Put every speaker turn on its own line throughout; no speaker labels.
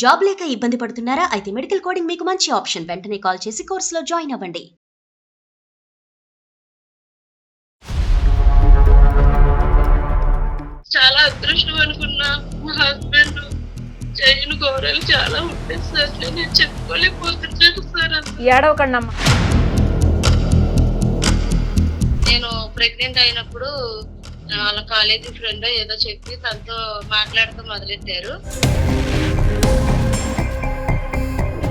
Job లేక ఇబ్బంది పడుతున్నారా? అయితే మెడికల్ కోడింగ్ మీకు మంచి ఆప్షన్. వెంటనే కాల్ చేసి కోర్సులో జాయిన్ అవ్వండి.
చాలా అదృష్టం అనుకున్నా. మా హస్బెండ్ చేయని ఘోరాలు చాలా ఉంటాయి సార్. నేను చెప్పుకోలేకపోతున్నాను సార్.
ఏడవకండమ్మా.
నేను ప్రెగ్నెంట్ అయినప్పుడు వాళ్ళ కాలేజీ ఫ్రెండ్ ఏదో చెప్పి తనతో మాట్లాడుతూ మొదలెట్టారు.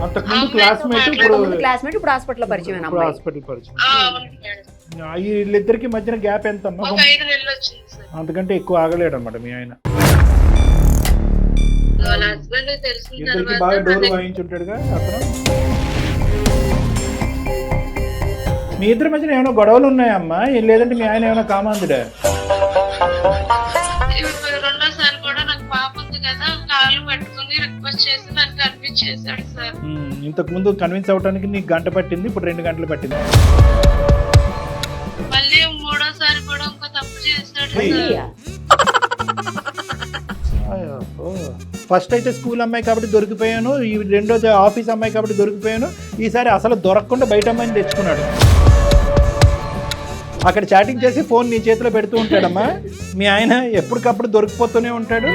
అంతకుముందు క్లాస్మేట్,
ఇప్పుడు హాస్పిటల్ పరిచయం.
హాస్పిటల్ పరిచయం.
అవును మేడం.
వీళ్ళిద్దరికి మధ్యన గ్యాప్ ఎంత అమ్మా?
ఒక 5 నెలలు వచ్చింది సార్.
అంతకంటే ఎక్కువ ఆగలేడు అనమాట మీ ఆయన.
వాళ్ళ హస్బెండ్ తెలిసిన
ఇద్దరికి బాగా డోర్
తర్వాత
వాయించుంటాడుగా అతను. మీ ఇద్దరి మధ్యన ఏమైనా గొడవలు ఉన్నాయమ్మా? లేదంటే మీ ఆయన ఏమైనా కామాంధుడా?
రెండోసారి కూడా నాకు పాప ఉంది కదా, కాళ్ళు పట్టుకుని రిక్వెస్ట్ చేసి నన్ను కన్విన్స్ చేశాడు సార్.
ఇంతకు ముందు కన్విన్స్ అవడానికి నీకు గంట పట్టింది, ఇప్పుడు 2 గంటలు పట్టింది.
మళ్ళీ మూడోసారి కూడా ఇంకో తప్పు చేశాడు సార్.
ఫస్ట్ అయితే స్కూల్ అమ్మాయి కాబట్టి దొరికిపోయాను, ఈ రెండోది ఆఫీస్ అమ్మాయి కాబట్టి దొరికిపోయాను, ఈసారి అసలు దొరకకుండా బయట అమ్మాయిని తెచ్చుకున్నాడు. అక్కడ చాటింగ్ చేసి ఫోన్ నీ చేతిలో పెడుతూ ఉంటాడమ్మా. మీ ఆయన ఎప్పటికప్పుడు దొరికిపోతూనే ఉంటాడు.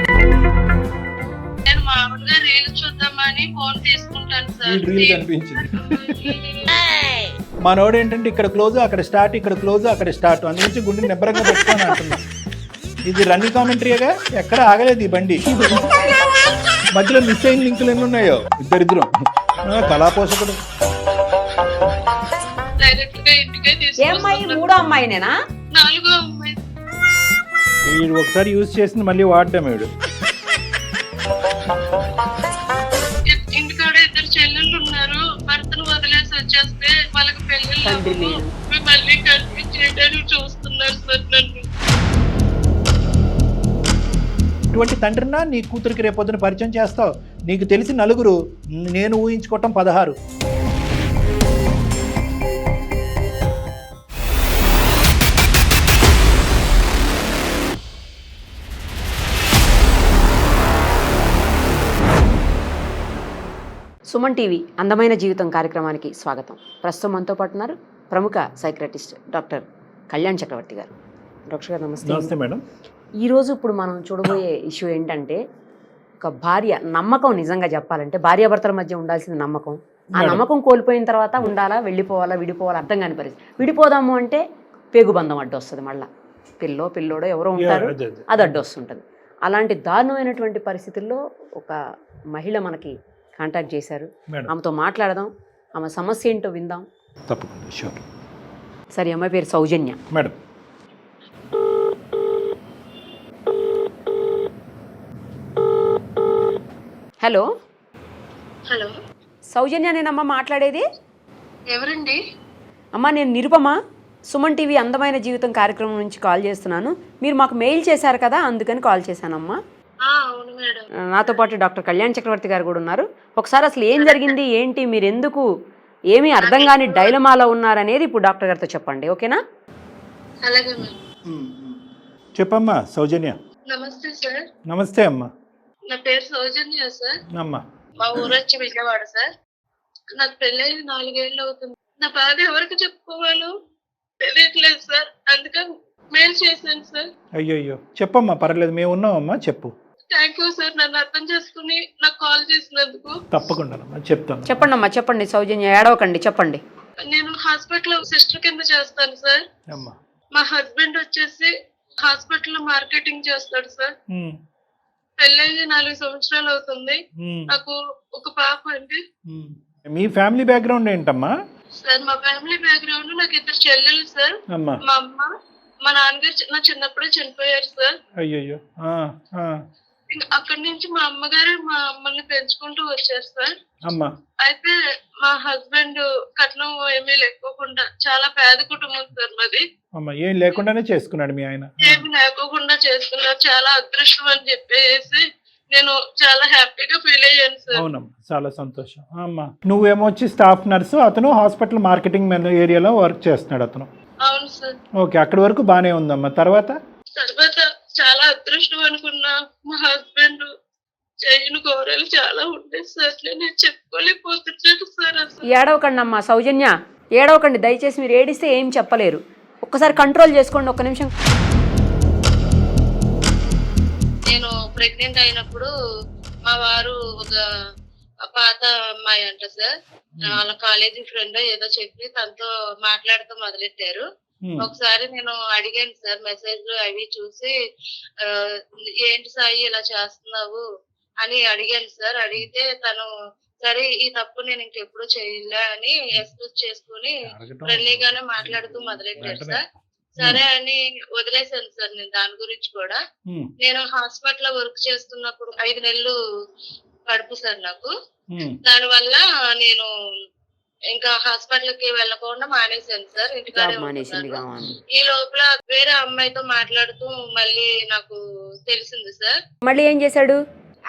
నేను మామూలుగా రీల్స్ చూద్దామని ఫోన్ తీసుకుంటాను సార్.
రీల్ కనిపించింది. మనోడు ఏంటంటే ఇక్కడ క్లోజ్ అక్కడ స్టార్ట్, ఇక్కడ క్లోజ్ అక్కడ స్టార్ట్, అందుగురించి గుండె నిబ్బరంగా పెట్టుకొని అంటున్నా. ఇది రన్నింగ్ కామెంటరీగా ఎక్కడ ఆగలేదు ఈ బండి. మధ్యలో మిస్ అయిన లింకులు ఎన్ని ఉన్నాయో ఇద్దరిద్దరం. కళాపోషకుడు.
డైరెక్ట్ గా ఇంటికే
ఏమ్మాయి? మూడో అమ్మాయినేనా?
4వ అమ్మాయి.
వీడు ఒకసారి యూజ్ చేసింది మళ్ళీ వాడడం వీడు.
ఇంటికాడ 2 చెల్లెళ్ళు ఉన్నారు. భర్తను వదిలేసి వచ్చేస్తే వాళ్ళకి పెళ్ళిళ్ళు మళ్ళీ కన్విన్స్ చేయడానికి చూస్తున్నారు సార్ నన్ను.
ఇటువంటి తండ్రినా నీ కూతురికి రేపొద్దున పరిచయం చేస్తావు? నీకు తెలిసి నలుగురు, నేను ఊహించుకోవటం 16.
సుమన్ టీవీ అందమైన జీవితం కార్యక్రమానికి స్వాగతం. ప్రస్తుతం మనతో పాటు ఉన్నారు ప్రముఖ సైక్రటిస్ట్ డాక్టర్ కళ్యాణ్ చక్రవర్తి గారు. డాక్టర్ గారు నమస్తే.
నమస్తే మేడం.
ఈరోజు ఇప్పుడు మనం చూడబోయే ఇష్యూ ఏంటంటే, ఒక భార్య నమ్మకం, నిజంగా చెప్పాలంటే భార్యాభర్తల మధ్య ఉండాల్సిన నమ్మకం, ఆ నమ్మకం కోల్పోయిన తర్వాత ఉండాలా, వెళ్ళిపోవాలా, విడిపోవాలా అర్థం కాని పరిస్థితి. విడిపోదాము అంటే పేగుబంధం అడ్డు వస్తుంది, మళ్ళీ పిల్లోడో ఎవరో ఉంటారు, అది అడ్డు వస్తుంటుంది. అలాంటి దారుణమైనటువంటి పరిస్థితుల్లో ఒక మహిళ మనకి కాంటాక్ట్ చేశారు. ఆమెతో మాట్లాడదాం, ఆమె సమస్య ఏంటో విందాం.
తప్పకుండా, షూర్.
సరే, అమ్మాయి పేరు సౌజన్య
మేడం.
హలో.
హలో,
సౌజన్య నేనమ్మా మాట్లాడేది.
ఎవరండి?
అమ్మా నేను నిరుపమ, సుమన్ టీవీ అందమైన జీవితం కార్యక్రమం నుంచి కాల్ చేస్తున్నాను. మీరు మాకు మెయిల్ చేశారు కదా, అందుకని కాల్ చేశానమ్మా.
అవును మేడం.
నాతో పాటు డాక్టర్ కళ్యాణ్ చక్రవర్తి గారు కూడా ఉన్నారు. ఒకసారి అసలు ఏం జరిగింది, ఏంటి, మీరు ఎందుకు ఏమీ అర్థం కాని డైలమాలో ఉన్నారనేది ఇప్పుడు డాక్టర్ గారితో చెప్పండి, ఓకేనా?
అలాగే మేడం.
చెప్పమ్మా సౌజన్య.
నమస్తే సార్.
నమస్తే అమ్మా.
నా పేరు సౌజన్య సార్.
అమ్మా.
మా ఊరు వచ్చి విజయవాడ సార్. నాకు పెళ్ళి 4 ఏళ్ళు అవుతుంది. నా బాధ ఎవరికి చెప్పుకోవాలో తెలియట్లేదు సార్, అందుకని మెయిల్ చేశాను సార్.
అయ్యో చెప్పమ్మా, పర్లేదు, మేము ఉన్నామమ్మా, చెప్పు.
థ్యాంక్ యూ సార్, నన్ను అర్థం చేసుకుని నాకు కాల్ చేసినందుకు.
తప్పకుండా చెప్తాను.
చెప్పండి అమ్మా, చెప్పండి సౌజన్య, ఏడవకండి, చెప్పండి.
నేను హాస్పిటల్ సిస్టర్ కింద చేస్తాను సార్.
అమ్మా.
మా హస్బెండ్ వచ్చేసి హాస్పిటల్ మార్కెటింగ్ చేస్తాడు సార్. పెళ్ళి 4 సంవత్సరాలు అవుతుంది. నాకు ఒక పాప అండి.
మీ ఫ్యామిలీ బ్యాక్గ్రౌండ్ ఏంటమ్మా?
సార్ మా ఫ్యామిలీ బ్యాక్గ్రౌండ్, నాకు 2 చెల్లెలు సార్. మా అమ్మ, మా నాన్నగారు నా చిన్నప్పుడే చనిపోయారు సార్.
అయ్యో.
అక్కడి నుంచి మా అమ్మగారు మా అమ్మల్ని పెంచుకుంటూ వచ్చారు సార్.
అమ్మా.
అయితే మా హస్బెండ్ కట్నం ఏమీ లేకోకుండా, చాలా పేద కుటుంబం సార్ మాది.
అమ్మా, ఏం లేకుండానే చేసుకున్నాడు మీ ఆయన?
ఏమి లేకోకుండా చేసుకున్నారు. చాలా అదృష్టం అని చెప్పేసి నేను చాలా హ్యాపీగా ఫీల్ అయ్యాను సార్.
అవునమ్మా, చాలా సంతోషం. అమ్మా, నువ్వేమొచ్చి స్టాఫ్ నర్సు, అతను హాస్పిటల్ మార్కెటింగ్ ఏరియాలో వర్క్ చేస్తున్నాడు అతను.
అవును సార్.
ఓకే, అక్కడి వరకు బానే ఉందమ్మా. తర్వాత
చాలా అదృష్టం అనుకున్నా. మా హస్బెండ్ చేయని ఘోరాలు చాలా ఉంటాయి సార్. నేను చెప్పుకోలేకపోతున్నాను సార్. అసలు
ఏడవకండి అమ్మా సౌజన్య, ఏడవకండి దయచేసి. మీరు ఏడిస్తే ఏం చెప్పలేరు. ఒక్కసారి కంట్రోల్ చేసుకోండి, ఒక్క నిమిషం.
నేను ప్రెగ్నెంట్ అయినప్పుడు మా వారు ఒక పాత అమ్మాయి అంట సార్, వాళ్ళ కాలేజీ ఫ్రెండ్ ఏదో చెప్పి తనతో మాట్లాడుతూ మొదలెట్టారు. ఒకసారి నేను అడిగాను సార్, మెసేజ్లు అవి చూసి ఏంటి సాయి ఇలా చేస్తున్నావు అని అడిగాను సార్. అడిగితే తను సరే ఈ తప్పు నేను ఇంకెప్పుడు చేయలే అని ఎక్స్క్యూజ్ చేసుకుని ఫ్రెండ్లీగానే మాట్లాడుతూ మొదలెట్టారు సార్. సరే అని వదిలేసాను సార్ నేను దాని గురించి కూడా. నేను హాస్పిటల్ వర్క్ చేస్తున్నప్పుడు 5 నెలలు కడుపు సార్ నాకు. దాని వల్ల నేను ఇంకా హాస్పిటల్ కి వెళ్ళకుండా మానేశాను సార్, ఇంటికాడే ఉంటున్నాను. ఈ లోపల వేరే అమ్మాయితో మాట్లాడుతూ మళ్ళీ నాకు తెలిసింది సార్.
మళ్ళీ ఏం చేశాడు?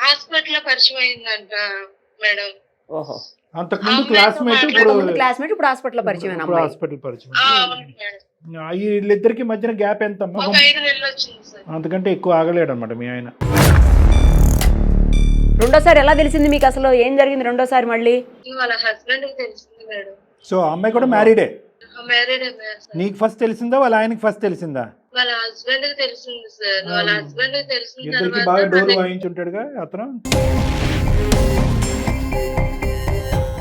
హాస్పిటల్ లో పరిచయం అయిందంట మేడం.
ఓహో,
అంతకుముందు క్లాస్మేట్,
ఇప్పుడు హాస్పిటల్ పరిచయం.
హాస్పిటల్ పరిచయం.
అవును మేడం.
వీళ్ళిద్దరికి మధ్యన గ్యాప్ ఎంత?
ఒక 5 నెలలు వచ్చింది సార్.
అంతకంటే ఎక్కువ ఆగలేడు అనమాట మీ ఆయన.
రెండోసారి ఎలా తెలిసింది మీకు? అసలు ఏం జరిగింది రెండోసారి? మళ్ళీ
వాళ్ళ హస్బెండ్ కి తెలిసింది మేడం.
సో అమ్మాయి కూడా మ్యారీడే?
మ్యారీడ్.
నీకు ఫస్ట్ తెలిసిందా వాళ్ళ ఆయనకి ఫస్ట్ తెలిసిందా?
వాళ్ళ హస్బెండ్ కి తెలిసింది సార్. వాళ్ళ హస్బెండ్ కి తెలిసిన
ఇద్దరికి బాగా డోర్ వాయించుంటాడుగా అతను.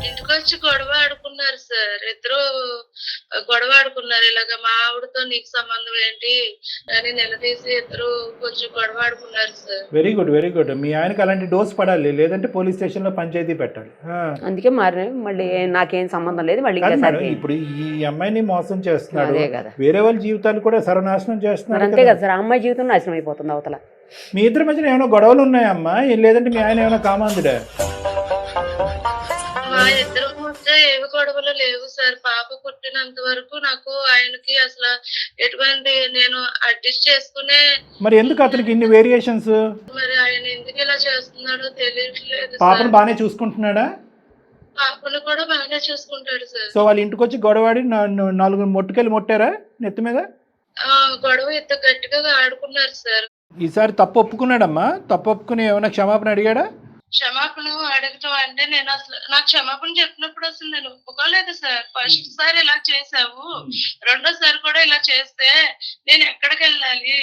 ఇంటికి వచ్చి గొడవ ఆడుకున్నారు సార్. ఇద్దరు గొడవ ఆడుకున్నారు. ఇలాగ మా ఆవిడతో నీకు సంబంధం ఏంటి అని నిలదీసి ఇద్దరు కొంచెం గొడవ ఆడుకున్నారు sir.
Very good, very good. మీ ఆయనకి అలాంటి డోస్ పడాలి, లేదంటే పోలీస్ స్టేషన్ లో పంచాయతీ పెట్టాలి.
అందుకే మరి మళ్ళీ నాకేం సంబంధం లేదు మళ్ళీ.
ఇప్పుడు ఈ అమ్మాయిని మోసం చేస్తున్నాడు, వేరే వాళ్ళ జీవితాలు కూడా సర్వనాశనం చేస్తున్నారు.
అంతే కదా సార్, అమ్మాయి జీవితం నాశనం అయిపోతుంది అవతల.
మీ ఇద్దరి మధ్యన ఏమైనా గొడవలు ఉన్నాయమ్మా, లేదంటే మీ ఆయన ఏమైనా కామాంధుడా?
మా ఇద్దరు మధ్య ఏవి గొడవలు లేవు సార్. పాప పుట్టినంత వరకు నాకు ఆయనకి అసలు ఎటువంటి నేను అడ్జస్ట్ చేసుకునే.
మరి ఎందుకు అతనికి ఇన్ని వేరియేషన్స్?
మరి ఆయన ఎందుకు ఇలా చేస్తున్నాడో తెలియట్లేదు.
పాపను బాగానే చూసుకుంటున్నాడా?
పాపను కూడా బాగానే చూసుకుంటాడు సార్.
సో వాళ్ళ ఇంటికి వచ్చి గొడవాడి 4 మొట్టుకెళ్ళి మొట్టారా నెత్తి మీద?
గొడవ ఎంత గట్టిగా ఆడుకున్నారు సార్.
ఈసారి తప్పు ఒప్పుకున్నాడమ్మా? తప్పు ఒప్పుకుని ఏమైనా క్షమాపణ అడిగాడా?
క్షమాపణ అడగటం అంటే నేను అసలు నాకు క్షమాపణ చెప్పినప్పుడు అసలు నేను ఒప్పుకోలేదు సార్. ఫస్ట్ సారి ఇలా చేసావు, రెండోసారి కూడా ఇలా చేస్తే నేను ఎక్కడికి వెళ్ళాలి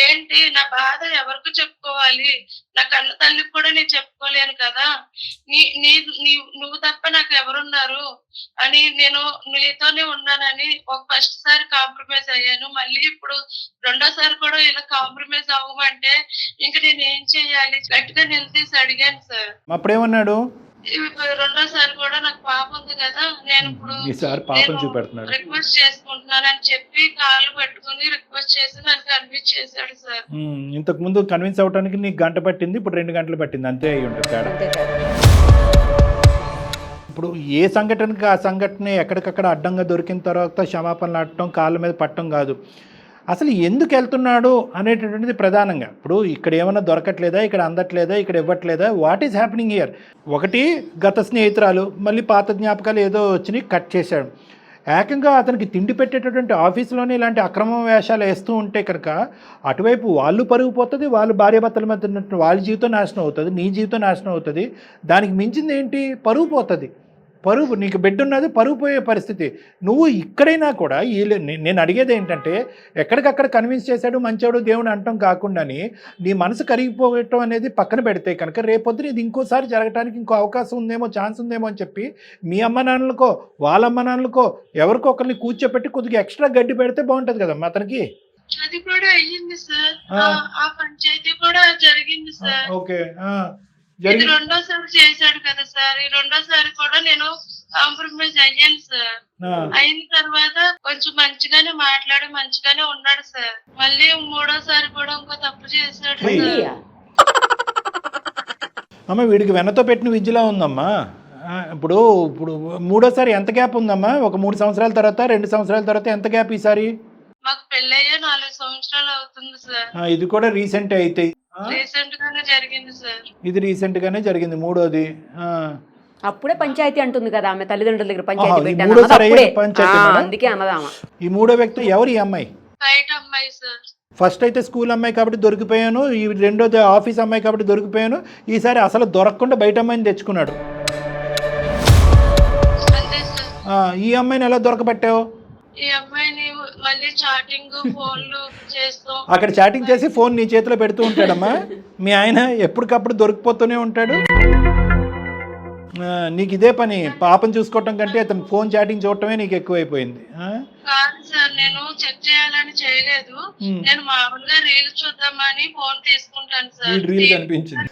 ఏంటి, నా బాధ ఎవరికి చెప్పుకోవాలి, నా కన్న తల్లికి కూడా నేను చెప్పుకోలేను కదా, నువ్వు తప్ప నాకు ఎవరున్నారు అని నేను నీతోనే ఉన్నానని ఒక ఫస్ట్ సారి కాంప్రమైజ్ అయ్యాను. మళ్ళీ ఇప్పుడు రెండోసారి కూడా ఇలా కాంప్రమైజ్ అవ్వమంటే ఇంక నేను ఏం చెయ్యాలి గట్టిగా నిలదీసి అడిగాను సార్.
అప్పుడేమన్నాడు?
రెండోసారి కూడా నాకు పాప ఉంది కదా, నేను ఇప్పుడు రిక్వెస్ట్ చేసుకుంటున్నాను అని చెప్పి కాళ్ళు పట్టుకుని రిక్వెస్ట్ చేసి నాకు కన్విన్స్ చేశాడు సార్.
ఇంతకు ముందు కన్విన్స్ అవడానికి నీకు గంట పట్టింది, ఇప్పుడు 2 గంటలు పట్టింది, అంతే అయి ఉంటుంది తేడా. ఇప్పుడు ఏ సంఘటనకి ఆ సంఘటన ఎక్కడికక్కడ అడ్డంగా దొరికిన తర్వాత క్షమాపణలు ఆడటం, కాళ్ళ మీద పట్టడం కాదు, అసలు ఎందుకు వెళ్తున్నాడు అనేటటువంటిది ప్రధానంగా. ఇప్పుడు ఇక్కడ ఏమైనా దొరకట్లేదా, ఇక్కడ అందట్లేదా, ఇక్కడ ఇవ్వట్లేదా, వాట్ ఈజ్ హ్యాపెనింగ్ హియర్? ఒకటి గత స్నేహితురాలు, మళ్ళీ పాత జ్ఞాపకాలు ఏదో వచ్చినాయి, కట్ చేశాడు. ఏకంగా అతనికి తిండి పెట్టేటటువంటి ఆఫీసులోనే ఇలాంటి అక్రమ వేషాలు వేస్తూ ఉంటే కనుక అటువైపు వాళ్ళు పరుగు పోతుంది, వాళ్ళు భార్యాభర్తల మధ్య వాళ్ళ జీవితం నాశనం అవుతుంది, నీ జీవితం నాశనం అవుతుంది. దానికి మించింది ఏంటి? పరుగు పోతుంది. పరువు, నీకు బిడ్డ ఉన్నది, పరువు పోయే పరిస్థితి. నువ్వు ఇక్కడైనా కూడా నేను అడిగేది ఏంటంటే, ఎక్కడికక్కడ కన్విన్స్ చేశాడు మంచోడు దేవుడు అంటాం కాకుండాని నీ మనసు కరిగిపోవటం అనేది పక్కన పెడితే కనుక రేపొద్దున ఇది ఇంకోసారి జరగడానికి ఇంకో అవకాశం ఉందేమో, ఛాన్స్ ఉందేమో అని చెప్పి మీ అమ్మ నాన్నలకో వాళ్ళ అమ్మ నాన్నలకో ఎవరికో ఒకరిని కూర్చోపెట్టి కొద్దిగా ఎక్స్ట్రా గడ్డి పెడితే బాగుంటుంది కదమ్మా అతనికి.
అది కూడా అయ్యింది సార్, ఆ పంచాయతీ కూడా జరిగింది సార్.
ఓకే,
ఇది రెండోసారి చేశాడు కదా సార్. ఈ రెండోసారి కూడా నేను కాంప్రమైజ్ అయ్యాను సార్. అయిన తర్వాత కొంచెం మంచిగానే మాట్లాడి మంచిగానే ఉన్నాడు సార్. మళ్ళీ మూడోసారి కూడా ఇంకో తప్పు చేశాడు సార్.
అమ్మ వీడికి వెనతో పెట్టిన విద్యలా ఉందమ్మా. ఇప్పుడు మూడోసారి ఎంత గ్యాప్ ఉందమ్మా? ఒక 3 సంవత్సరాల తర్వాత, 2 సంవత్సరాల తర్వాత ఎంత గ్యాప్ ఈసారి?
మాకు పెళ్ళయ్యే 4 సంవత్సరాలు అవుతుంది సార్.
ఇది కూడా రీసెంట్ అయితే
రీసెంట్ గానే జరిగింది సార్.
ఇది రీసెంట్ గానే జరిగింది, మూడోది.
అప్పుడే పంచాయతీ అంటుంది కదా ఆమె, తల్లిదండ్రుల దగ్గర పంచాయతీ
మూడోసారి
అందుకే అన్నదామా.
ఈ మూడో వ్యక్తి ఎవరు? ఈ అమ్మాయి
బయట అమ్మాయి సార్.
ఫస్ట్ అయితే స్కూల్ అమ్మాయి కాబట్టి దొరికిపోయాను, ఈ రెండోది ఆఫీస్ అమ్మాయి కాబట్టి దొరికిపోయాను, ఈసారి అసలు దొరకకుండా బయట అమ్మాయిని తెచ్చుకున్నాడు.
అంతే సార్.
ఈ అమ్మాయిని ఎలా దొరకబట్టావు?
ఈ అమ్మాయిని మళ్ళీ చాటింగ్ ఫోన్లు చేస్తూ
అక్కడ చాటింగ్ చేసి ఫోన్ నీ చేతిలో పెడుతూ ఉంటాడమ్మా. మీ ఆయన ఎప్పటికప్పుడు దొరికిపోతూనే ఉంటాడు. నీకు ఇదే పని, పాపం చూసుకోవటం కంటే అతను ఫోన్ చాటింగ్ చూడటమే నీకు ఎక్కువైపోయింది.
కాదు సార్, నేను చెక్ చేయాలని చేయలేదు. నేను మామూలుగా రీల్స్ చూద్దామని ఫోన్ తీసుకుంటాను సార్.
రీల్ కనిపించింది.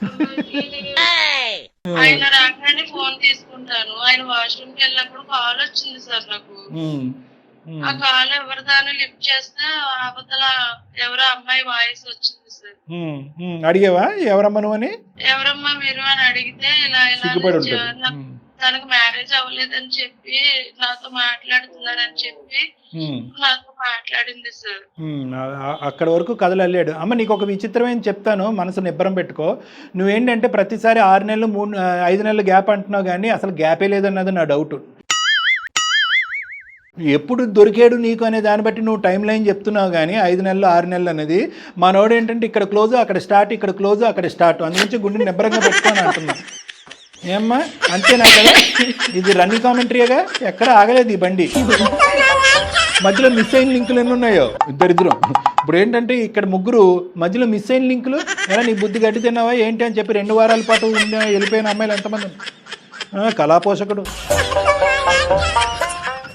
ఆయన రాగానే ఫోన్ తీసుకుంటాను. ఆయన వాష్రూమ్ కి వెళ్ళినప్పుడు కాల్ వచ్చింది సార్ నాకు. ఆ కాల్ ఎవరిదాన్ని లిఫ్ట్ చేస్తే అవతల ఎవరో అమ్మాయి వాయిస్ వచ్చింది సార్.
అడిగావా ఎవరమ్మా నువ్వు అని?
ఎవరమ్మా మీరు అని అడిగితే ఇలా తనకు మ్యారేజ్ అవ్వలేదని చెప్పి నాతో మాట్లాడుతున్నారని చెప్పి నాతో మాట్లాడింది సార్.
అక్కడ వరకు కథలు వెళ్ళాడు. అమ్మ నీకు ఒక విచిత్రమైన చెప్తాను, మనసు నిబ్బరం పెట్టుకో. నువ్వేంటంటే ప్రతిసారి 6 నెలలు 5 నెలలు గ్యాప్ అంటున్నావు, కానీ అసలు గ్యాపే లేదన్నది నా డౌట్. ఎప్పుడు దొరికాడు నీకు అనే దాన్ని బట్టి నువ్వు టైం లైన్ చెప్తున్నావు, కానీ 5 నెలలు 6 నెలలు అనేది మనోడు ఏంటంటే ఇక్కడ క్లోజ్ అక్కడ స్టార్ట్, ఇక్కడ క్లోజ్ అక్కడ స్టార్ట్, అందుగురించి గుండె నిబ్బరంగా పెట్టుకొని అంటున్నా. ఏమ్మా అంతేనా కదా? ఇది రన్నింగ్ కామెంటరీగా, ఎక్కడ ఆగలేదు ఈ బండి. మధ్యలో మిస్ అయిన లింకులు ఎన్ని ఉన్నాయో ఇద్దరిద్దరం. ఇప్పుడు ఏంటంటే ఇక్కడ ముగ్గురు మధ్యలో మిస్ అయిన లింకులు. ఎలా నీ బుద్ధి గడ్డి తిన్నావా ఏంటి అని చెప్పి 2 వారాల పాటు వెళ్ళిపోయిన అమ్మాయిలు ఎంతమంది? కళాపోషకుడు.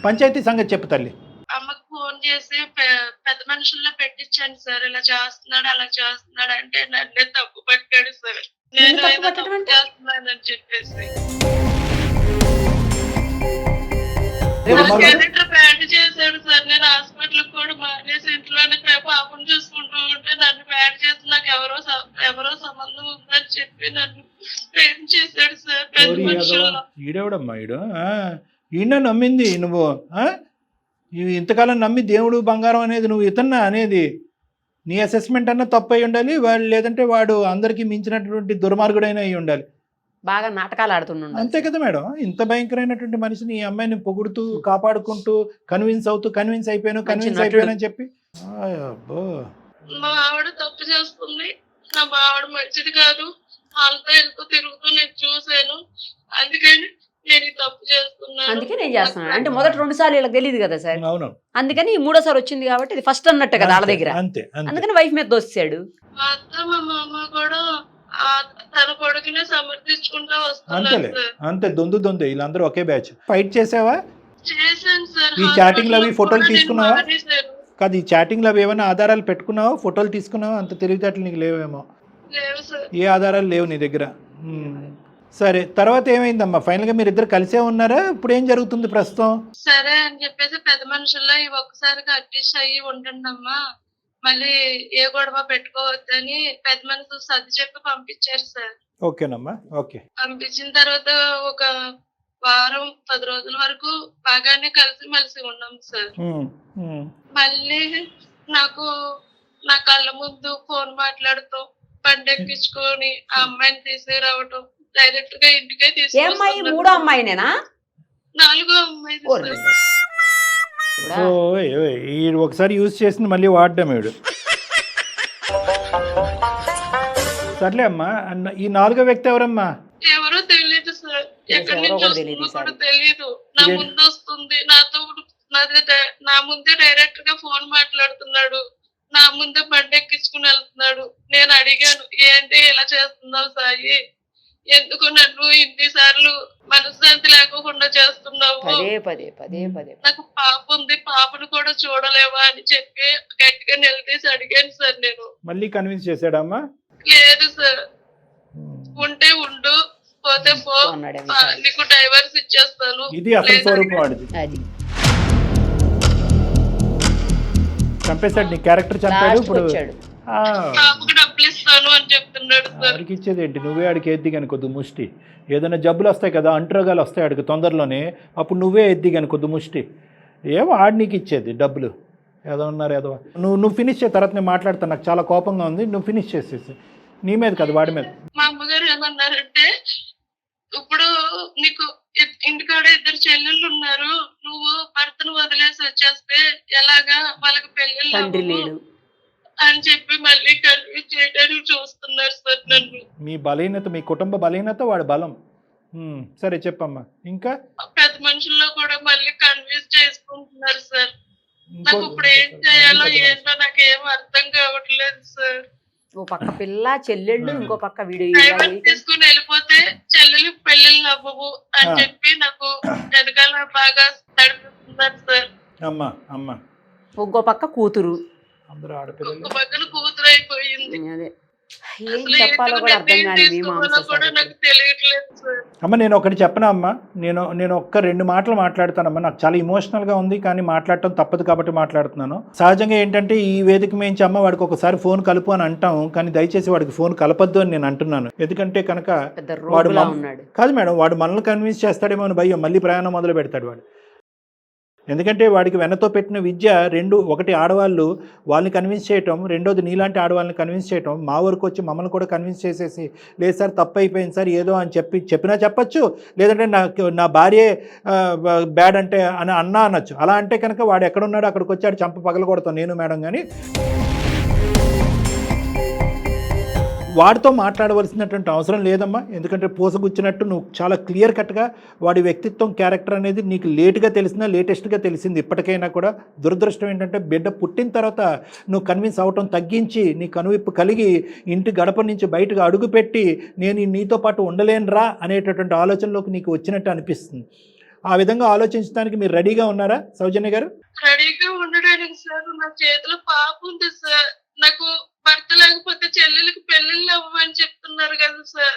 పంచాయతీ సంగతి చెప్పు తల్లి.
అమ్మకు ఫోన్ చేసి పెద్ద మనుషుల్లో పెట్టించాను సార్, ఇలా చేస్తున్నాడు అలా చేస్తున్నాడు అంటే నన్నే తప్పు పట్టాడు సార్. నేను ఏదో తప్పు చేస్తున్నానని చెప్పేసి క్యారెక్టర్ బ్యాడ్ చేశాడు సార్. నేను హాస్పిటల్ కూడా మానేసి ఇంట్లోనే పాపం చూసుకుంటూ ఉంటే నన్ను బ్యాడ్ చేసి నాకు ఎవరో సంబంధం ఉందని చెప్పి నన్ను ప్రేమ చేశాడు సార్. పెద్ద మనుషుల్లో
ఈడెవడమ్మా ఈడు? ఈయన నమ్మింది నువ్వు. ఇంతకాలం నమ్మి దేవుడు బంగారం అనేది నువ్వు ఇతన్నా అనేది. నీ అసెస్మెంట్ అన్నా తప్పు అయి ఉండాలి, వాడు లేదంటే వాడు అందరికీ మించినటువంటి దుర్మార్గుడైన అయి ఉండాలి.
బాగా నాటకాలు ఆడుతున్నాడు.
అంతే కదా మేడం? ఇంత భయంకరమైనటువంటి మనిషిని, ఈ అమ్మాయిని పొగుడుతూ కాపాడుకుంటూ కన్విన్స్ అయిపోయాను అని చెప్పి.
మా ఆవిడ తప్పు చేస్తుంది, నా ఆవిడ మంచిది కాదు, వాళ్ళతో వెళ్తూ తిరుగుతూ నేను చూసాను, అందుకని నేను తప్పు చేస్తున్నాను.
అందుకే నేను చేస్తున్నాను అంటే మొదటి 2 సార్లు వీళ్ళకి తెలియదు కదా సార్.
అవును.
అందుకని 3వ వచ్చింది కాబట్టి ఇది ఫస్ట్ అన్నట్టు కదా వాళ్ళ దగ్గర.
అంతే.
అందుకని వైఫ్ మీద దోస్తాడు.
మా అత్త మా మామ కూడా తన కొడుకునే సమర్థించుకుంటా
అంతేలే.
వస్తున్నారు.
అంతే దొందు వీళ్ళందరూ ఒకే బ్యాచ్. ఫైట్ చేసావా?
చేశాను సార్.
ఈ చాటింగ్ అవి ఫోటోలు
హాస్పిటల్లో
తీసుకున్నావా?
నేను మానేశాను.
కాదు, ఈ చాటింగ్ అవి ఏమైనా ఆధారాలు పెట్టుకున్నావా? ఫోటోలు తీసుకున్నావా? అంత తెలివితేటలు నీకు లేవేమో.
లేవు సార్.
ఏ ఆధారాలు లేవు నీ దగ్గర. సరే, తర్వాత ఏమైందమ్మా? ఫైనల్ గా మీరు ఇద్దరు కలిసే ఉన్నారా? ఇప్పుడు ఏం జరుగుతుంది ప్రస్తుతం?
సరే అని చెప్పేసి పెద్ద మనుషుల్లో ఈ ఒక్కసారిగా అడ్జస్ట్ అయ్యి ఉండండి అమ్మా, మళ్ళీ ఏ గొడవ పెట్టుకోవద్దని పెద్ద మనుషులు సర్ది చెప్పి పంపించారు సార్.
ఓకేనమ్మా, ఓకే.
పంపించిన తర్వాత ఒక వారం 10 రోజుల వరకు బాగానే కలిసి మెలిసి ఉన్నాం సార్. మళ్ళీ నాకు నా కళ్ళ ముందు ఫోన్ మాట్లాడుతూ బండి ఎక్కించుకొని ఆ అమ్మాయిని తీసుకురావటం, డైరెక్ట్ గా ఇంటికే
ఏ అమ్మాయి? 3వ అమ్మాయినేనా?
4వ అమ్మాయి సార్.
ఒకసారి యూజ్ చేసింది మళ్ళీ వాడడం వీడు. సర్లే అమ్మా, ఈ 4వ వ్యక్తి ఎవరమ్మా?
ఎవరో తెలియదు సార్, ఎక్కడి నుంచి వస్తుందో కూడా తెలియదు. నా ముందు వస్తుంది, నా ముందే డైరెక్ట్ గా ఫోన్ మాట్లాడుతున్నాడు, నా ముందే బండి ఎక్కించుకుని వెళ్తున్నాడు. నేను అడిగాను, ఏంటి ఇలా చేస్తున్నావు సాయి, ఎందుకు నన్ను ఇన్నిసార్లు మనశ్శాంతి లేకుండా చేస్తున్నావు, నాకు పాప ఉంది, పాపను కూడా చూడలేవా అని చెప్పి గట్టిగా నిలదీసి అడిగాను సార్. నేను
మళ్ళీ కన్విన్స్ చేశాడమ్మా?
లేదు సార్, ఉంటే ఉండు, పోతే పో, నీకు డైవర్స్ ఇచ్చేస్తాను.
ఇది అసలు స్వరూపం వాడిది. చంపేశాడు, నీ క్యారెక్టర్ చంపాడు. ఇప్పుడు
పాపకు డబ్బులు ఇస్తాను అని చెప్తున్నాడు సార్.
ఆడికి ఇచ్చేది ఏంటి? నువ్వే ఆడికి ఎద్ది కానీ కొద్ది ముష్టి. ఏదైనా జబ్బులు వస్తాయి కదా, అంటురోగాలు వస్తాయి ఆడికి తొందరలోనే, అప్పుడు నువ్వే ఎద్ది కానీ కొద్ది ముష్టి. ఏమో ఆడి నీకు ఇచ్చేది డబ్బులు. ఏదో ఉన్నారు ఏదో. నువ్వు ఫినిష్ చేయ, తర్వాత నేను మాట్లాడతాను, నాకు చాలా కోపంగా ఉంది, నువ్వు ఫినిష్ చేసేసి. నీ మీద కదా, వాడి మీద.
మా అమ్మగారు ఏమన్నారంటే, ఇప్పుడు నీకు ఇంటికాడ 2 చెల్లెళ్ళు ఉన్నారు, నువ్వు భర్తను వదిలేసి వచ్చేస్తే ఎలాగా, వాళ్ళకి పెళ్ళిళ్ళు అని చెప్పి మళ్ళీ కన్విన్స్ చేయడానికి చూస్తున్నారు సార్ నన్ను.
మీ బలహీనత, మీ కుటుంబ బలహీనత వాడి బలం. సరే చెప్పమ్మా. ఇంకా
పెద్ద మనుషుల్లో కూడా మళ్ళీ కన్విన్స్ చేసుకుంటున్నారు సార్. నాకు ఇప్పుడు ఏం చేయాలో ఏంటో నాకు ఏం అర్థం కావట్లేదు సార్.
ఓ పక్క పిల్ల చెల్లెళ్ళు, ఇంకో పక్క వీడియో
డైవర్స్ తీసుకుని వెళ్ళిపోతే చెల్లెలు పెళ్ళిళ్ళు అవ్వవు అని చెప్పి నాకు వెనకాల బాగా నడిపిస్తున్నారు సార్.
అమ్మా అమ్మా
ఇంకో పక్క కూతురు,
అందరూ ఆడపిల్లలు.
ఒక పక్కన కూతురు అయిపోయింది.
అదే ఏం
అసలు
చెప్పాలో కూడా అర్థం
నిర్ణయం
కాని
తీసుకోవాలో కూడా నాకు తెలియట్లేదు సార్.
అమ్మ నేను ఒకటి చెప్పనా అమ్మా, నేను ఒక్క 2 మాటలు మాట్లాడతానమ్మా. నాకు చాలా ఇమోషనల్గా ఉంది, కానీ మాట్లాడటం తప్పదు కాబట్టి మాట్లాడుతున్నాను. సహజంగా ఏంటంటే ఈ వేదిక మించి అమ్మ వాడికి ఒకసారి ఫోన్ కలుపు అని అంటాం, కానీ దయచేసి వాడికి ఫోన్ కలపద్దు అని నేను అంటున్నాను. ఎందుకంటే కనుక వాడు
ఉన్నాడు
కాదు మేడం, వాడు మనల్ని కన్విన్స్ చేస్తాడేమో అని భయం, మళ్ళీ ప్రయాణం మొదలు పెడతాడు వాడు. ఎందుకంటే వాడికి వెన్నతో పెట్టిన విద్య 2, ఒకటి ఆడవాళ్ళు వాళ్ళని కన్విన్స్ చేయటం, రెండోది నీలాంటి ఆడవాళ్ళని కన్విన్స్ చేయటం. మా వరకు వచ్చి మమ్మల్ని కూడా కన్విన్స్ చేసేసి లేదు సార్ తప్పు అయిపోయింది సార్ ఏదో అని చెప్పినా చెప్పచ్చు, లేదంటే నా భార్యే బ్యాడ్ అంటే అని అనొచ్చు. అలా అంటే కనుక వాడు ఎక్కడున్నాడో అక్కడికి వచ్చాడు చంప పగల కొడతాం నేను మేడం. కానీ వాడితో మాట్లాడవలసినటువంటి అవసరం లేదమ్మా. ఎందుకంటే పూసగుచ్చినట్టు నువ్వు చాలా క్లియర్ కట్గా వాడి వ్యక్తిత్వం, క్యారెక్టర్ అనేది నీకు లేట్గా తెలిసినా లేటెస్ట్గా తెలిసింది ఇప్పటికైనా కూడా. దురదృష్టం ఏంటంటే బిడ్డ పుట్టిన తర్వాత నువ్వు కన్విన్స్ అవటం తగ్గించి నీ కనువిప్పు కలిగి ఇంటి గడప నుంచి బయటకు అడుగుపెట్టి నేను నీతో పాటు ఉండలేనురా అనేటటువంటి ఆలోచనలోకి నీకు వచ్చినట్టు అనిపిస్తుంది. ఆ విధంగా ఆలోచించడానికి మీరు రెడీగా ఉన్నారా సౌజన్య గారు?
రెడీగా ఉండడానికి సార్ నా చేతిలో పాప ఉంది సార్. నాకు భర్త లేకపోతే చెల్లెలకి పెళ్ళిళ్ళు అవ్వమని చెప్తున్నారు కదా సార్.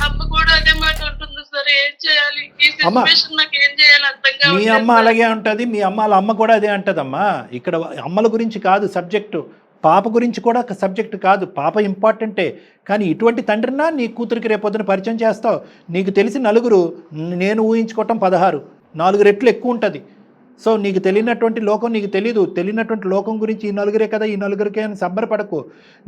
అమ్మ కూడా అదే మాట ఉంటుంది సార్. ఏం చేయాలి ఈ సిచ్యువేషన్, నాకు ఏం చేయాలి అర్థం కాదు.
మీ అమ్మ అలాగే ఉంటది, మీ అమ్మ కూడా అదే అంటదమ్మా. ఇక్కడ అమ్మల గురించి కాదు సబ్జెక్టు, పాప గురించి కూడా సబ్జెక్టు కాదు. పాప ఇంపార్టెంటే, కానీ ఇటువంటి తండ్రినా నీ కూతురికి రేపొద్దున పరిచయం చేస్తావు. నీకు తెలిసి 4, నేను ఊహించుకోవటం 16, 4 రెట్లు ఎక్కువ ఉంటుంది. సో నీకు తెలియనటువంటి లోకం నీకు తెలీదు. తెలియనటువంటి లోకం గురించి ఈ 4 కదా, ఈ 4 అని సంబరపడకు.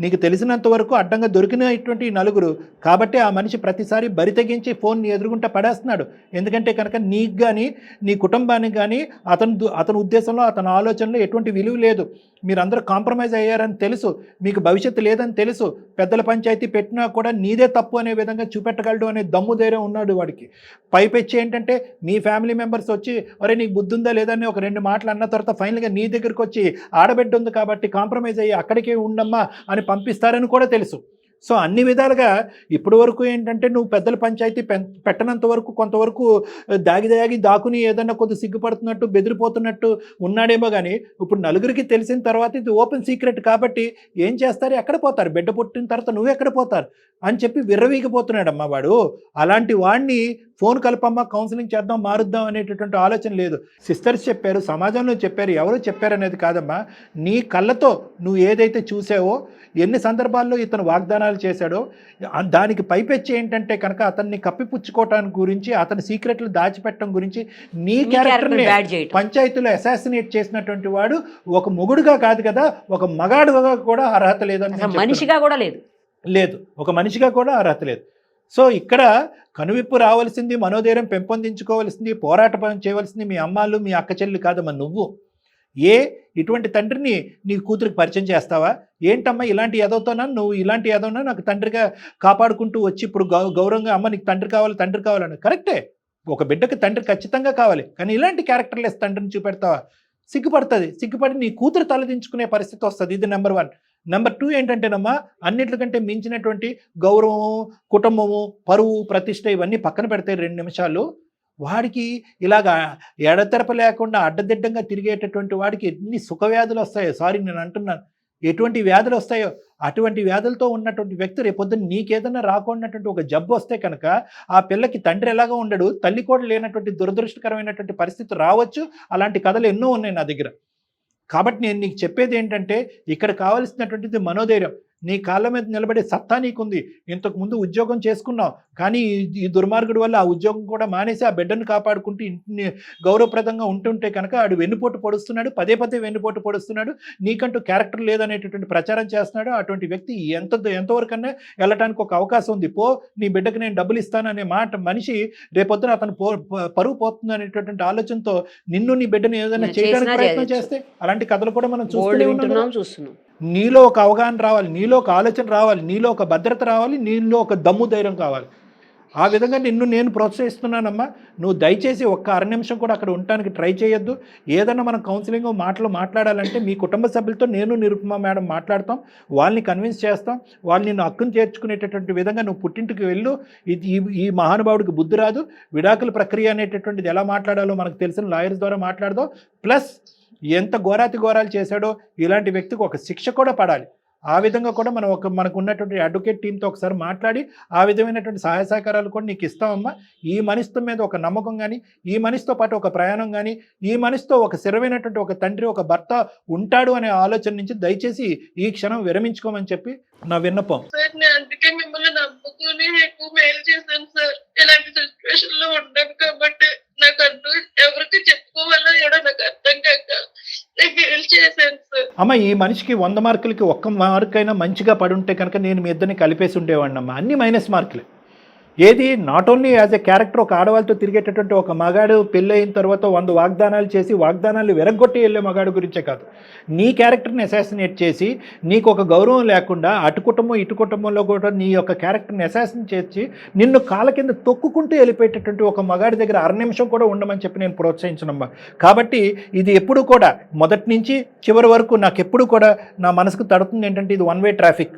నీకు తెలిసినంత వరకు అడ్డంగా దొరికినటువంటి ఈ 4. కాబట్టి ఆ మనిషి ప్రతిసారి బరి తెగించి ఫోన్ ఎదురుగుంటా పడేస్తున్నాడు. ఎందుకంటే కనుక నీకు కానీ నీ కుటుంబానికి కానీ అతని ఉద్దేశంలో, అతని ఆలోచనలో ఎటువంటి విలువ లేదు. మీరందరూ కాంప్రమైజ్ అయ్యారని తెలుసు, మీకు భవిష్యత్తు లేదని తెలుసు. పెద్దల పంచాయతీ పెట్టినా కూడా నీదే తప్పు అనే విధంగా చూపెట్టగలడు అనే దమ్ము ధైర్యం ఉన్నాడు వాడికి. పైపెచ్చి ఏంటంటే మీ ఫ్యామిలీ మెంబర్స్ వచ్చి ఒరే నీకు బుద్ధి ఉందా లేదా అని ఒక 2 మాటలు అన్న తర్వాత ఫైనల్గా నీ దగ్గరికి వచ్చి ఆడబిడ్డ ఉంది కాబట్టి కాంప్రమైజ్ అయ్యి అక్కడికే ఉండమ్మా అని పంపిస్తారని కూడా తెలుసు. సో అన్ని విధాలుగా ఇప్పటి వరకు ఏంటంటే నువ్వు పెద్దల పంచాయతీ పెట్టనంత వరకు కొంతవరకు దాకుని ఏదన్నా కొద్ది సిగ్గుపడుతున్నట్టు బెదిరిపోతున్నట్టు ఉన్నాడేమో. కానీ ఇప్పుడు 4కి తెలిసిన తర్వాత ఇది ఓపెన్ సీక్రెట్ కాబట్టి ఏం చేస్తారు, ఎక్కడ పోతారు, బిడ్డ పుట్టిన తర్వాత నువ్వు ఎక్కడ పోతారు అని చెప్పి విర్రవీగిపోతున్నాడమ్మా వాడు. అలాంటి వాడిని ఫోన్ కలపమ్మా, కౌన్సిలింగ్ చేద్దాం, మారుద్దాం అనేటటువంటి ఆలోచన లేదు. సిస్టర్స్ చెప్పారు, సమాజంలో చెప్పారు, ఎవరు చెప్పారనేది కాదమ్మా. నీ కళ్ళతో నువ్వు ఏదైతే చూసావో, ఎన్ని సందర్భాల్లో ఇతను వాగ్దానాలు చేశాడో, దానికి పైపెచ్చి ఏంటంటే కనుక అతన్ని కప్పిపుచ్చుకోవటానికి గురించి, అతని సీక్రెట్లు దాచిపెట్టడం గురించి నీ క్యారెక్టర్ని పంచాయతీలో అసాసినేట్ చేసినటువంటి వాడు ఒక మొగుడుగా కాదు కదా, ఒక మగాడుగా కూడా అర్హత లేదని,
మనిషిగా కూడా లేదు,
ఒక మనిషిగా కూడా అర్హత లేదు. సో ఇక్కడ కనువిప్పు రావాల్సింది, మనోధైర్యం పెంపొందించుకోవాల్సింది, పోరాటం చేయవలసింది మీ అమ్మాళ్ళు, మీ అక్క చెల్లి కాదమ్మా నువ్వు. ఇటువంటి తండ్రిని నీ కూతురికి పరిచయం చేస్తావా? ఏంటమ్మా ఇలాంటి ఎదవుతానా నువ్వు, ఇలాంటి ఎదవునా నాకు తండ్రిగా కాపాడుకుంటూ వచ్చి ఇప్పుడు గౌరవంగా అమ్మ నీకు తండ్రి కావాలని. కరెక్టే, ఒక బిడ్డకి తండ్రి ఖచ్చితంగా కావాలి, కానీ ఇలాంటి క్యారెక్టర్లెస్ తండ్రిని చూపెడతావా? సిగ్గుపడి నీ కూతురు తలదించుకునే పరిస్థితి వస్తుంది. ఇది నెంబర్ 1. నెంబర్ 2 ఏంటంటేనమ్మా, అన్నిటికంటే మించినటువంటి గౌరవము, కుటుంబము, పరువు, ప్రతిష్ట ఇవన్నీ పక్కన పెడితే 2 నిమిషాలు వాడికి ఇలాగా ఎడతెరప లేకుండా అడ్డదిడ్డంగా తిరిగేటటువంటి వాడికి ఎన్ని సుఖవ్యాధులు వస్తాయో, సారీ నేను అంటున్నాను, ఎటువంటి వ్యాధులు వస్తాయో, అటువంటి వ్యాధులతో ఉన్నటువంటి వ్యక్తి రేపొద్దున నీకేదన్నా రాకున్నటువంటి ఒక జబ్బు వస్తే కనుక ఆ పిల్లకి తండ్రి ఎలాగా ఉండడు, తల్లి కూడా లేనటువంటి దురదృష్టకరమైనటువంటి పరిస్థితి రావచ్చు. అలాంటి కథలు ఎన్నో ఉన్నాయి నా దగ్గర. కాబట్టి నేను నీకు చెప్పేది ఏంటంటే ఇక్కడ కావాల్సినటువంటిది మనోధైర్యం. నీ కాళ్ళ మీద నిలబడే సత్తా నీకుంది. ఇంతకు ముందు ఉద్యోగం చేసుకున్నావు, కానీ ఈ దుర్మార్గుడి వల్ల ఆ ఉద్యోగం కూడా మానేసి ఆ బిడ్డను కాపాడుకుంటూ ఇంటిని గౌరవప్రదంగా ఉంటుంటే కనుక ఆడు వెన్నుపోటు పొడుస్తున్నాడు, పదే పదే వెన్నుపోటు పొడుస్తున్నాడు, నీకంటూ క్యారెక్టర్ లేదనేటటువంటి ప్రచారం చేస్తున్నాడు. అటువంటి వ్యక్తి ఎంతవరకన్నా వెళ్ళటానికి ఒక అవకాశం ఉంది. పో, నీ బిడ్డకు నేను డబ్బులు ఇస్తాననే మాట మనిషి రేపొద్దున అతను పరువు పోతుంది అనేటటువంటి ఆలోచనతో నిన్ను నీ బిడ్డను ఏదైనా చేయడానికి ప్రయత్నం చేస్తే అలాంటి కథలు కూడా మనం
చూస్తున్నాం.
నీలో ఒక అవగాహన రావాలి, నీలో ఒక ఆలోచన రావాలి, నీలో ఒక భద్రత రావాలి, నీలో ఒక దమ్ము ధైర్యం కావాలి. ఆ విధంగా నిన్ను నేను ప్రోత్సహిస్తున్నానమ్మా. నువ్వు దయచేసి ఒక్క అర నిమిషం కూడా అక్కడ ఉండటానికి ట్రై చేయొద్దు. ఏదన్నా మనం కౌన్సిలింగ్ మాటలు మాట్లాడాలంటే మీ కుటుంబ సభ్యులతో నేను నిరుపమ మేడం మాట్లాడతాం, వాళ్ళని కన్విన్స్ చేస్తాం, వాళ్ళు నిన్ను హక్కును చేర్చుకునేటటువంటి విధంగా నువ్వు పుట్టింటికి వెళ్ళు. ఈ మహానుభావుడికి బుద్ధి రాదు. విడాకుల ప్రక్రియ అనేటటువంటిది ఎలా మాట్లాడాలో మనకు తెలిసిన లాయర్స్ ద్వారా మాట్లాడదాం. ప్లస్ ఎంత ఘోరాలు చేశాడో ఇలాంటి వ్యక్తికి ఒక శిక్ష కూడా పడాలి. ఆ విధంగా కూడా మనకు ఉన్నటువంటి అడ్వకేట్ టీంతో ఒకసారి మాట్లాడి ఆ విధమైనటువంటి సహాయ సహకారాలు కూడా నీకు ఇస్తామమ్మా. ఈ మనిషితో మీద ఒక నమ్మకం కానీ, ఈ మనిషితో పాటు ఒక ప్రయాణం కానీ, ఈ మనిషితో ఒక స్థిరమైనటువంటి ఒక తండ్రి, ఒక భర్త ఉంటాడు అనే ఆలోచన నుంచి దయచేసి ఈ క్షణం విరమించుకోమని చెప్పి నా విన్నపం.
సార్ నేను అందుకే మిమ్మల్ని నమ్ముకుని ఎక్కువ మెయిల్ చేశాను సార్. ఇలాంటి సిచ్యువేషన్ లో ఉన్నాను కాబట్టి నాకు అంటూ ఎవరికి చెప్పుకోవాలో కూడా నాకు అర్థం కాక నేను మెయిల్ చేశాను సార్.
అమ్మ, ఈ మనిషికి 100 మార్కులకి 1 మార్క్ అయినా మంచిగా పడుంటే కనుక నేను మీ ఇద్దరిని కలిపేసి ఉండేవాడిని అమ్మ. అన్ని మైనస్ మార్కులే. ఏది not only as a character, ఒక ఆడవాళ్ళతో తిరిగేటటువంటి ఒక మగాడు పెళ్ళి అయిన తర్వాత 100 వాగ్దానాలు చేసి వాగ్దానాలు విరగొట్టి వెళ్ళే మగాడు గురించే కాదు, నీ క్యారెక్టర్ని అసాసినేట్ చేసి నీకు ఒక గౌరవం లేకుండా అటు కుటుంబం ఇటు కుటుంబంలో కూడా నీ యొక్క క్యారెక్టర్ని అసాసినేట్ చేసి నిన్ను కాళ్ళ కింద తొక్కుకుంటూ వెళ్ళిపోయేటటువంటి ఒక మగాడి దగ్గర అర నిమిషం కూడా ఉండమని చెప్పి నేను ప్రోత్సహించనమ్మా. కాబట్టి ఇది ఎప్పుడు కూడా మొదటి నుంచి చివరి వరకు నాకు ఎప్పుడు కూడా నా మనసుకు తడుతుంది ఏంటంటే ఇది 1 వే ట్రాఫిక్.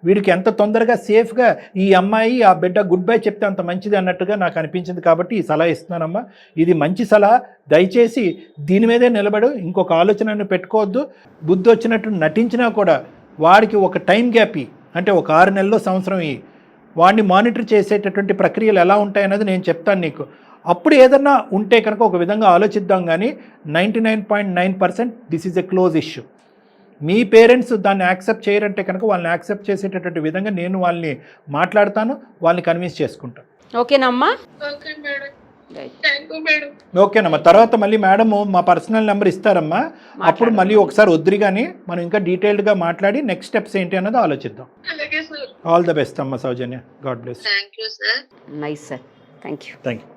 వీడికి ఎంత తొందరగా సేఫ్గా ఈ అమ్మాయి ఆ బిడ్డ గుడ్ బై చెప్తే అంత మంచిది అన్నట్టుగా నాకు అనిపించింది. కాబట్టి ఈ సలహా ఇస్తున్నానమ్మా. ఇది మంచి సలహా. దయచేసి దీని మీదే నిలబడు, ఇంకొక ఆలోచనను పెట్టుకోవద్దు. బుద్ధి వచ్చినట్టు నటించినా కూడా వాడికి ఒక టైం గ్యాప్ అంటే ఒక 6 నెలల్లో సంవత్సరం వాడిని మానిటర్ చేసేటటువంటి ప్రక్రియలు ఎలా ఉంటాయన్నది నేను చెప్తాను నీకు. అప్పుడు ఏదన్నా ఉంటే కనుక ఒక విధంగా ఆలోచిద్దాం. కానీ 99.9% this is a close issue. Me parents దాన్ని యాక్సెప్ట్ చేయరంటే కనుక వాళ్ళని యాక్సెప్ట్ చేసేటటువంటి విధంగా నేను వాళ్ళని మాట్లాడతాను, వాళ్ళని కన్విన్స్ చేసుకుంటాను.
ఓకేనమ్మా?
Okay madam, thank you madam.
ఓకేనమ్మా. తర్వాత మళ్ళీ మేడము మా పర్సనల్ నెంబర్ ఇస్తారమ్మా. అప్పుడు మళ్ళీ ఒకసారి వద్దురిగాని మనం ఇంకా డీటెయిల్డ్గా మాట్లాడి నెక్స్ట్ స్టెప్స్ ఏంటి అన్నది ఆలోచిద్దాం.
అలాగే సార్.
ఆల్ ద బెస్ట్ అమ్మా Soujanya. God bless.
Thank you sir.
Nice sir. Thank you.
Thank you.